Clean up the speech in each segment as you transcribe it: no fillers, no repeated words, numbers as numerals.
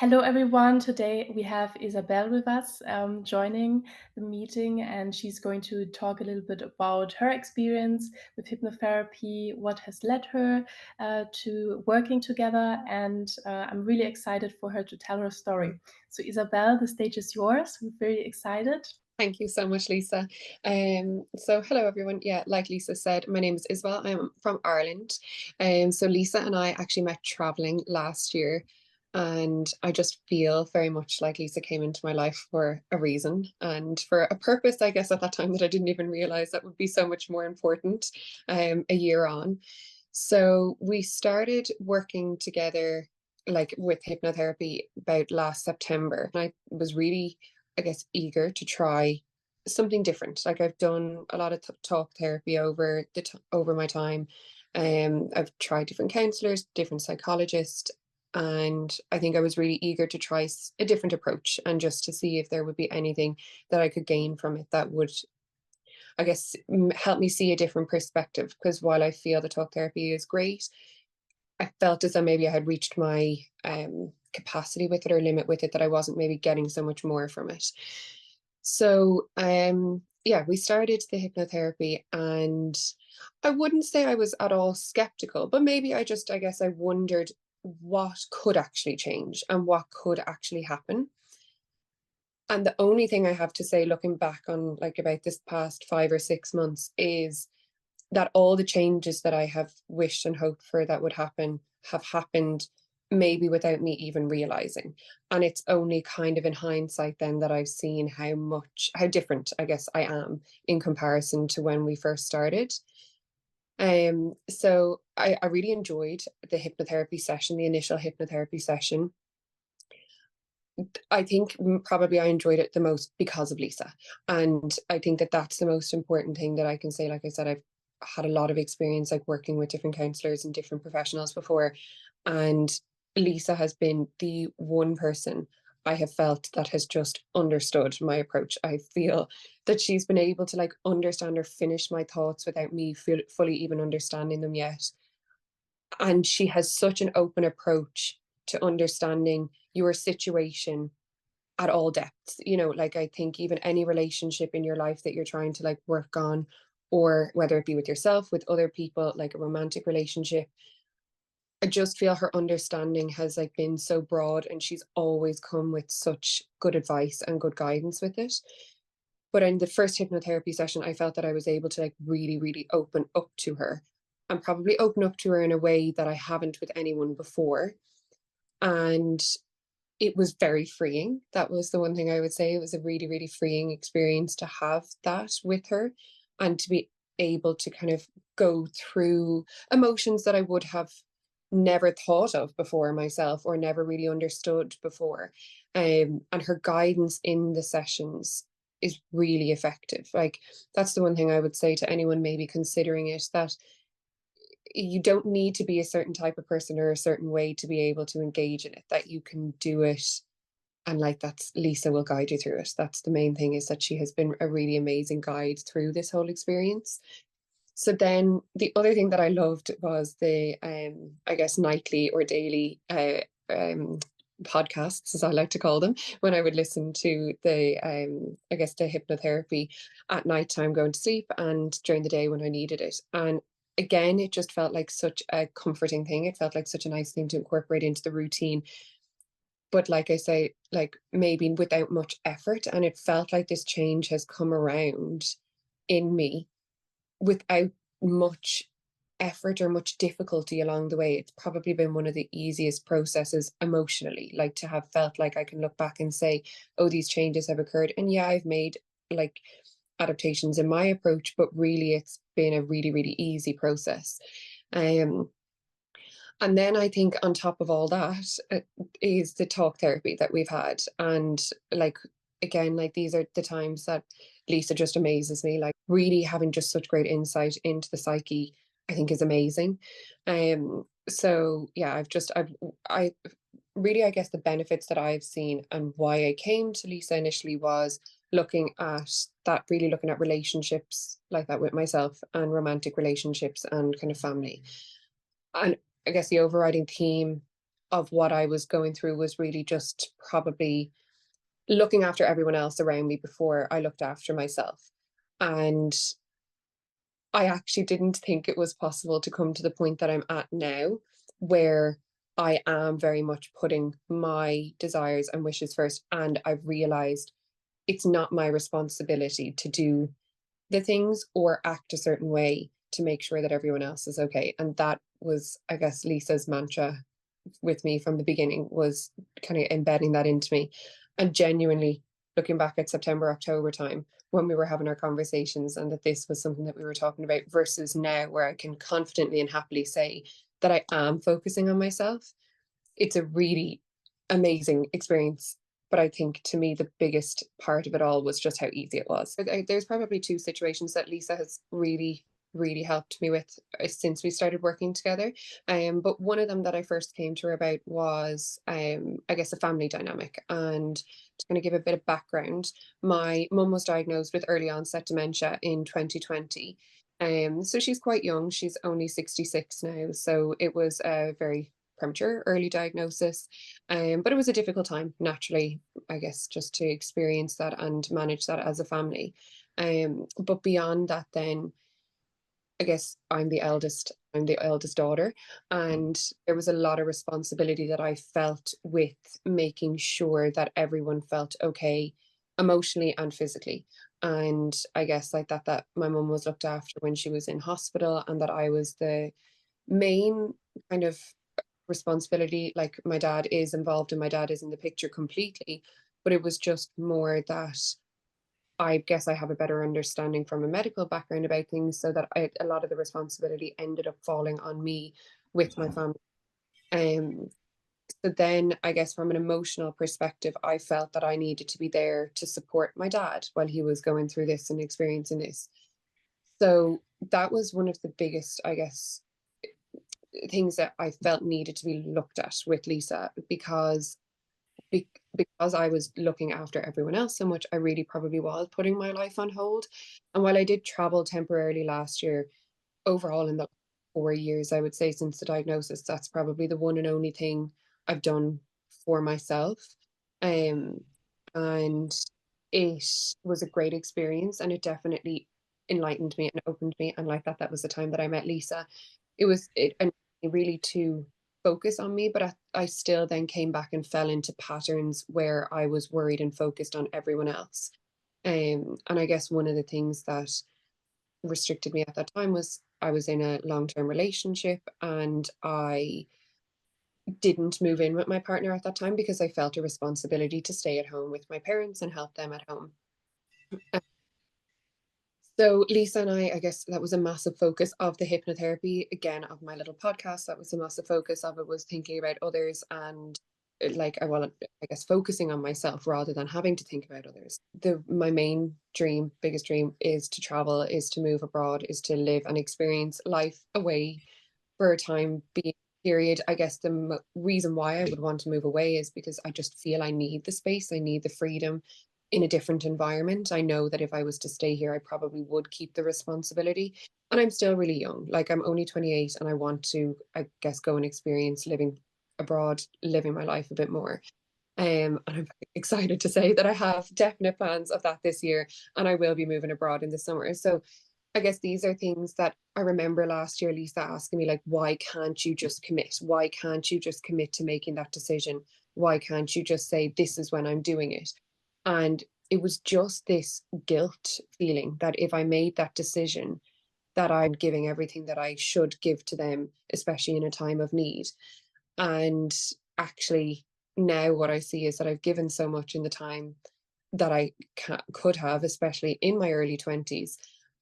Hello, everyone. Today we have Isabel with us joining the meeting, and she's going to talk a little bit about her experience with hypnotherapy, what has led her to working together, and I'm really excited for her to tell her story. So, Isabel, the stage is yours. We're very excited. Thank you so much, Lisa. So hello everyone. Yeah, like Lisa said, my name is Isabel. I'm from Ireland. So Lisa and I actually met traveling last year, and I just feel very much like Lisa came into my life for a reason and for a purpose, I guess, at that time that I didn't even realize that would be so much more important a year on. So we started working together like with hypnotherapy about last September. And I was really, I guess, eager to try something different. Like I've done a lot of talk therapy over my time. I've tried different counselors, different psychologists, and I think I was really eager to try a different approach and just to see if there would be anything that I could gain from it that would, I guess, help me see a different perspective. Because while I feel the talk therapy is great, I felt as though maybe I had reached my capacity with it or limit with it, that I wasn't maybe getting so much more from it. So yeah, we started the hypnotherapy, and I wouldn't say I was at all skeptical, but maybe I guess I wondered what could actually change and what could actually happen. And the only thing I have to say, looking back on like about this past 5 or 6 months, is that all the changes that I have wished and hoped for that would happen have happened, maybe without me even realizing. And it's only kind of in hindsight then that I've seen how different I guess I am in comparison to when we first started. So I really enjoyed the hypnotherapy session, the initial hypnotherapy session. I think probably I enjoyed it the most because of Lisa. And I think that that's the most important thing that I can say. Like I said, I've had a lot of experience like working with different counselors and different professionals before. And Lisa has been the one person I have felt that has just understood my approach. I feel that she's been able to like understand or finish my thoughts without me fully even understanding them yet. And she has such an open approach to understanding your situation at all depths. Like I think even any relationship in your life that you're trying to like work on, or whether it be with yourself, with other people, like a romantic relationship, I just feel her understanding has like been so broad, and she's always come with such good advice and good guidance with it. But in the first hypnotherapy session, I felt that I was able to like really, really open up to her, and probably open up to her in a way that I haven't with anyone before. And it was very freeing. That was the one thing I would say. It was a really, really freeing experience to have that with her, and to be able to kind of go through emotions that I would have never thought of before myself, or never really understood before. And her guidance in the sessions is really effective. Like that's the one thing I would say to anyone maybe considering it, that you don't need to be a certain type of person or a certain way to be able to engage in it, that you can do it. And like that's Lisa will guide you through it. That's the main thing, is that she has been a really amazing guide through this whole experience. So then the other thing that I loved was the I guess nightly or daily podcasts, as I like to call them, when I would listen to the I guess the hypnotherapy at nighttime going to sleep, and during the day when I needed it. And again, it just felt like such a comforting thing. It felt like such a nice thing to incorporate into the routine. But like I say, like maybe without much effort. And it felt like this change has come around in me without much effort or much difficulty along the way. It's probably been one of the easiest processes emotionally, like to have felt like I can look back and say, oh, these changes have occurred. And yeah, I've made like adaptations in my approach, but really it's been a really, really easy process. Um, and then I think on top of all that is the talk therapy that we've had. And like, again, like these are the times that Lisa just amazes me, like really having just such great insight into the psyche, I think is amazing. So yeah, I really, I guess the benefits that I've seen and why I came to Lisa initially was really looking at relationships like that with myself, and romantic relationships and kind of family. And I guess the overriding theme of what I was going through was really just probably looking after everyone else around me before I looked after myself. And I actually didn't think it was possible to come to the point that I'm at now, where I am very much putting my desires and wishes first. And I've realized it's not my responsibility to do the things or act a certain way to make sure that everyone else is okay. And that was, I guess, Lisa's mantra with me from the beginning, was kind of embedding that into me. And genuinely looking back at September, October time when we were having our conversations, and that this was something that we were talking about, versus now where I can confidently and happily say that I am focusing on myself. It's a really amazing experience. But I think to me, the biggest part of it all was just how easy it was. There's probably two situations that Lisa has really, really helped me with since we started working together. But one of them that I first came to her about was, I guess, a family dynamic. And to kind of give a bit of background, my mum was diagnosed with early onset dementia in 2020. So she's quite young. She's only 66 now. So it was a very premature early diagnosis. But it was a difficult time, naturally, I guess, just to experience that and manage that as a family. But beyond that, then I guess I'm the eldest daughter, and there was a lot of responsibility that I felt with making sure that everyone felt okay emotionally and physically. And I guess like that my mum was looked after when she was in hospital, and that I was the main kind of responsibility. Like, my dad is involved and my dad is in the picture completely, but it was just more that I guess I have a better understanding from a medical background about things, so that a lot of the responsibility ended up falling on me with my family. Um, so then I guess from an emotional perspective, I felt that I needed to be there to support my dad while he was going through this and experiencing this. So that was one of the biggest, I guess, things that I felt needed to be looked at with Lisa, because be- because I was looking after everyone else so much, I really probably was putting my life on hold. And while I did travel temporarily last year, overall in the 4 years, I would say, since the diagnosis, that's probably the one and only thing I've done for myself. Um, and it was a great experience, and it definitely enlightened me and opened me. And like that was the time that I met Lisa. It and really to focus on me, but I still then came back and fell into patterns where I was worried and focused on everyone else. And I guess one of the things that restricted me at that time was I was in a long-term relationship, and I didn't move in with my partner at that time because I felt a responsibility to stay at home with my parents and help them at home. So Lisa and I guess that was a massive focus of the hypnotherapy, again, of my little podcast. That was a massive focus of it, was thinking about others, and I guess focusing on myself rather than having to think about others. My main dream, biggest dream, is to travel, is to move abroad, is to live and experience life away for a time being period. I guess the reason why I would want to move away is because I just feel I need the space, I need the freedom in a different environment. I know that if I was to stay here, I probably would keep the responsibility. And I'm still really young. Like, I'm only 28, and I want to, I guess, go and experience living abroad, living my life a bit more. And I'm excited to say that I have definite plans of that this year, and I will be moving abroad in the summer. So I guess these are things that I remember last year, Lisa asking me, like, why can't you just commit? Why can't you just commit to making that decision? Why can't you just say, this is when I'm doing it? And it was just this guilt feeling that if I made that decision, that I'm giving everything that I should give to them, especially in a time of need. And actually, now what I see is that I've given so much in the time that I could have, especially in my early 20s.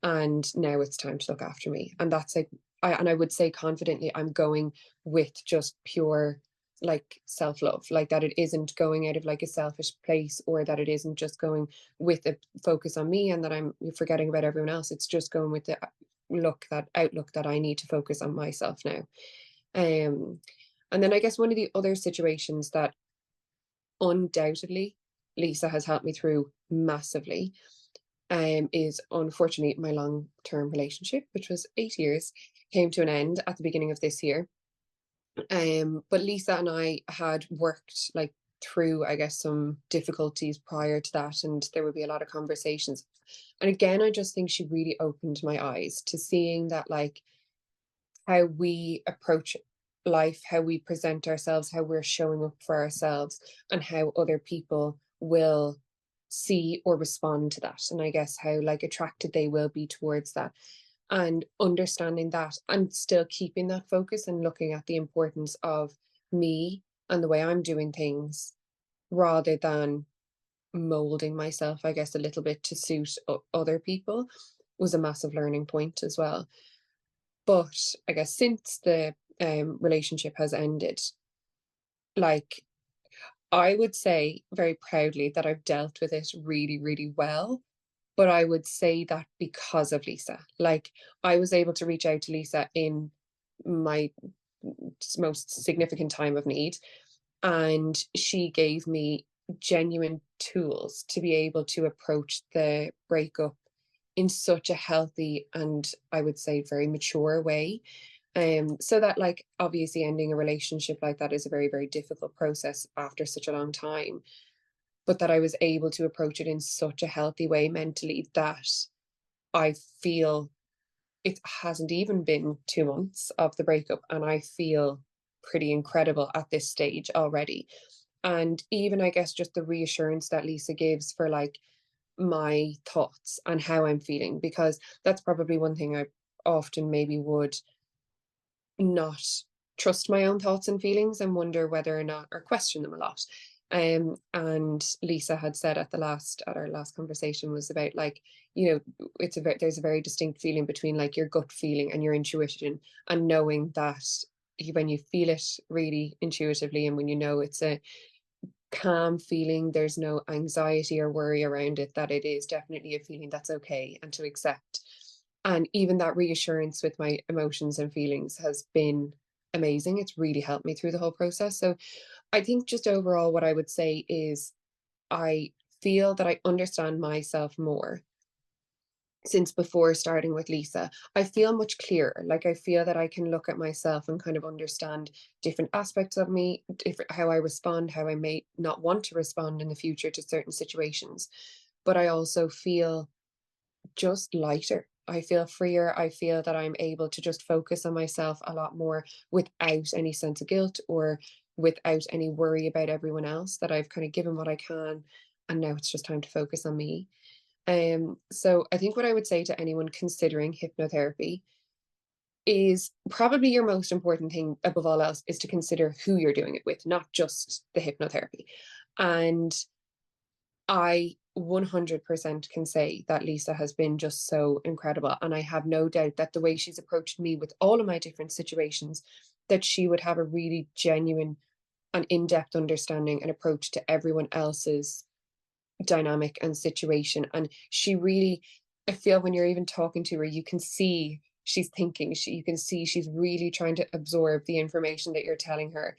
And now it's time to look after me. And that's like, I would say confidently, I'm going with just pure like self-love, like that it isn't going out of like a selfish place, or that it isn't just going with a focus on me and that I'm forgetting about everyone else. It's just going with the outlook that I need to focus on myself now. Um, and then I guess one of the other situations that undoubtedly Lisa has helped me through massively, is unfortunately my long term relationship, which was 8 years, came to an end at the beginning of this year. But Lisa and I had worked like through, I guess, some difficulties prior to that, and there would be a lot of conversations. And again, I just think she really opened my eyes to seeing that, like, how we approach life, how we present ourselves, how we're showing up for ourselves, and how other people will see or respond to that. And I guess how like attracted they will be towards that. And understanding that and still keeping that focus and looking at the importance of me and the way I'm doing things rather than molding myself, I guess, a little bit to suit other people was a massive learning point as well. But I guess since the relationship has ended, like I would say very proudly that I've dealt with it really, really well. But I would say that because of Lisa. Like I was able to reach out to Lisa in my most significant time of need. And she gave me genuine tools to be able to approach the breakup in such a healthy and I would say very mature way. So that like obviously ending a relationship like that is a very, very difficult process after such a long time. But that I was able to approach it in such a healthy way mentally that I feel it hasn't even been 2 months of the breakup, and I feel pretty incredible at this stage already. And even I guess just the reassurance that Lisa gives for like my thoughts and how I'm feeling, because that's probably one thing I often maybe would not trust my own thoughts and feelings and wonder whether or not or question them a lot. And Lisa had said at our last conversation was about like, there's a very distinct feeling between like your gut feeling and your intuition, and knowing that when you feel it really intuitively and when you know it's a calm feeling, there's no anxiety or worry around it, that it is definitely a feeling that's okay and to accept. And even that reassurance with my emotions and feelings has been amazing. It's really helped me through the whole process. So I think just overall, what I would say is I feel that I understand myself more since before starting with Lisa. I feel much clearer. Like I feel that I can look at myself and kind of understand different aspects of me, different how I respond, how I may not want to respond in the future to certain situations. But I also feel just lighter. I feel freer. I feel that I'm able to just focus on myself a lot more without any sense of guilt or without any worry about everyone else, that I've kind of given what I can and now it's just time to focus on me. So I think what I would say to anyone considering hypnotherapy is probably your most important thing above all else is to consider who you're doing it with, not just the hypnotherapy. And I 100% can say that Lisa has been just so incredible. And I have no doubt that the way she's approached me with all of my different situations, that she would have a really genuine and in-depth understanding and approach to everyone else's dynamic and situation. And she really, I feel when you're even talking to her, you can see she's thinking, you can see she's really trying to absorb the information that you're telling her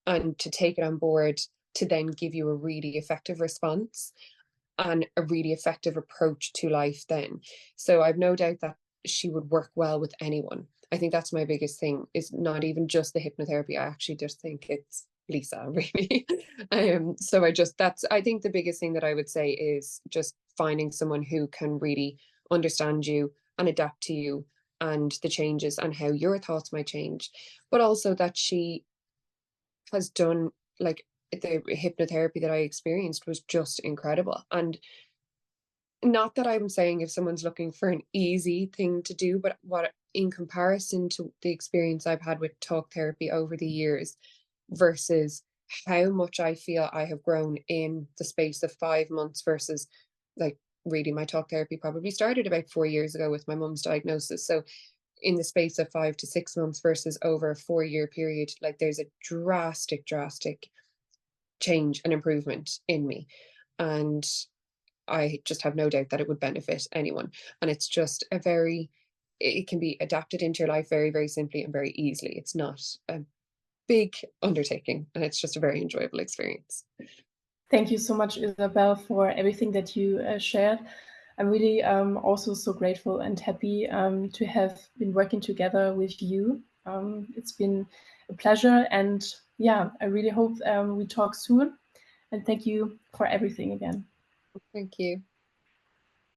and to take it on board to then give you a really effective response and a really effective approach to life then. So I've no doubt that she would work well with anyone. I think that's my biggest thing, is not even just the hypnotherapy. I actually just think it's Lisa, really. So I think the biggest thing that I would say is just finding someone who can really understand you and adapt to you and the changes and how your thoughts might change, but also that she has done like the hypnotherapy that I experienced was just incredible. And not that I'm saying if someone's looking for an easy thing to do, but what in comparison to the experience I've had with talk therapy over the years versus how much I feel I have grown in the space of 5 months versus like really my talk therapy probably started about 4 years ago with my mum's diagnosis. So in the space of 5 to 6 months versus over a 4 year period, like there's a drastic, drastic change and improvement in me. And I just have no doubt that it would benefit anyone. And it's just it can be adapted into your life very, very simply and very easily. It's not a big undertaking and it's just a very enjoyable experience. Thank you so much, Isabel, for everything that you shared. I'm really also so grateful and happy to have been working together with you. It's been a pleasure. And yeah, I really hope we talk soon. And thank you for everything again. Thank you.